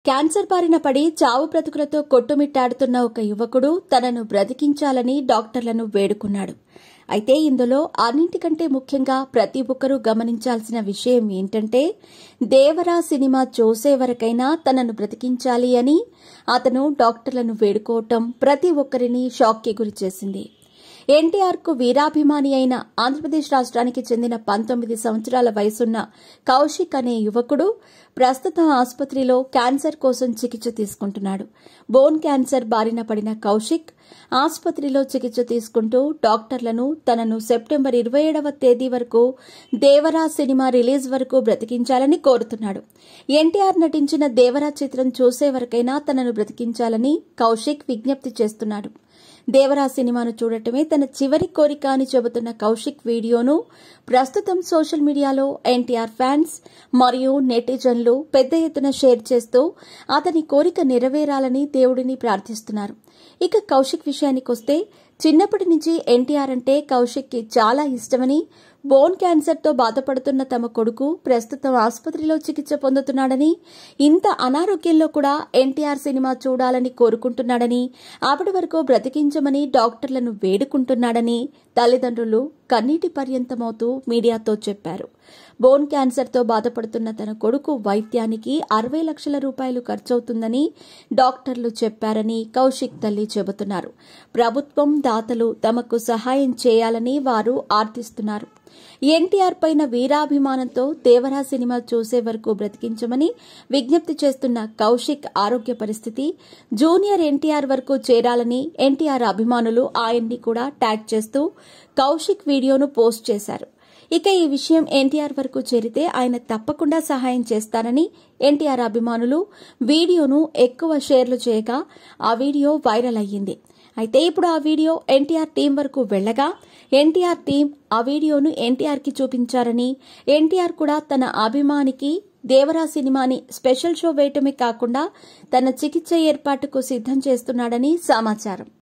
Cancer బారిన పడి చావు బ్రతుకులతో కొట్టుమిట్టాడుతున్న ఒక యువకుడు తనను బ్రతికించాలని డాక్టర్లను వేడుకున్నాడు. అయితే ఇందులో అన్నింటికంటే ముఖ్యంగా ప్రతి ఒక్కరూ గమనించాల్సిన విషయం ఏంటంటే, దేవరా సినిమా చూసే వరకైనా తనను బ్రతికించాలి అని అతను డాక్టర్లను వేడుకోవటం ప్రతి ఒక్కరిని షాక్కి గురిచేసింది. ఎన్టీఆర్కు వీరాభిమాని అయిన ఆంధ్రప్రదేశ్ రాష్ట్రానికి చెందిన 19 సంవత్సరాల వయసున్న కౌశిక్ అనే యువకుడు ప్రస్తుతం ఆసుపత్రిలో క్యాన్సర్ కోసం చికిత్స తీసుకుంటున్నాడు. బోన్ క్యాన్సర్ బారిన పడిన కౌశిక్ ఆసుపత్రిలో చికిత్స తీసుకుంటూ డాక్టర్లను తనను సెప్టెంబర్ 27వ తేదీ వరకు దేవరా సినిమా రిలీజ్ వరకు బ్రతికించాలని కోరుతున్నాడు. ఎన్టీఆర్ నటించిన దేవరా చిత్రం చూసే వరకైనా తనను బ్రతికించాలని కౌశిక్ విజ్ఞప్తి చేస్తున్నాడు. దేవరా సినిమాను చూడటమే తన చివరి కోరిక అని చెబుతున్న కౌశిక్ వీడియోను ప్రస్తుతం సోషల్ మీడియాలో ఎన్టీఆర్ ఫ్యాన్స్ మరియు నెటిజన్లు పెద్ద ఎత్తున షేర్ చేస్తూ అతని కోరిక నెరవేరాలని దేవుడిని ప్రార్థిస్తున్నారు. ఇక కౌశిక్ విషయానికొస్తే, చిన్నప్పటి నుంచి ఎన్టీఆర్ అంటే కౌశిక్కి చాలా ఇష్టమని, బోన్ క్యాన్సర్తో బాధపడుతున్న తమ కొడుకు ప్రస్తుతం ఆసుపత్రిలో చికిత్స పొందుతున్నాడని, ఇంత అనారోగ్యంలో కూడా ఎన్టీఆర్ సినిమా చూడాలని కోరుకుంటున్నాడని, అప్పటి వరకు బ్రతికించమని డాక్టర్లను వేడుకుంటున్నాడని తల్లిదండ్రులు కన్నీటి పర్యంతమవుతూ మీడియాతో చెప్పారు. బోన్ క్యాన్సర్తో బాధపడుతున్న తన కొడుకు వైద్యానికి 60 లక్షల రూపాయలు ఖర్చవుతుందని డాక్టర్లు చెప్పారని కౌశిక్ తల్లి చెబుతున్నారు. ప్రభుత్వం, దాతలు తమకు సహాయం చేయాలని వారు ఆర్థిస్తున్నారు. ఎన్టీఆర్ పైన వీరాభిమానంతో దేవరా సినిమా చూసే వరకు బ్రతికించమని విజ్ఞప్తి చేస్తున్న కౌశిక్ ఆరోగ్య పరిస్థితి జూనియర్ ఎన్టీఆర్ వరకు చేరాలని ఎన్టీఆర్ అభిమానులు ఆయన్ని కూడా ట్యాగ్ చేస్తూ కౌశిక్ వీడియోను పోస్ట్ చేశారు. ఇక ఈ విషయం ఎన్టీఆర్ వరకు చేరితే ఆయన తప్పకుండా సహాయం చేస్తారని ఎన్టీఆర్ అభిమానులు వీడియోను ఎక్కువ షేర్లు చేయగా ఆ వీడియో వైరల్ అయ్యింది. అయితే ఇప్పుడు ఆ వీడియో ఎన్టీఆర్ టీం వరకు వెళ్లగా ఎన్టీఆర్ టీం ఆ వీడియోను ఎన్టీఆర్కి చూపించారని, ఎన్టీఆర్ కూడా తన అభిమానికి దేవరా సినిమాని స్పెషల్ షో వేయటమే కాకుండా తన చికిత్స ఏర్పాటుకు సిద్ధం చేస్తున్నాడని సమాచారం.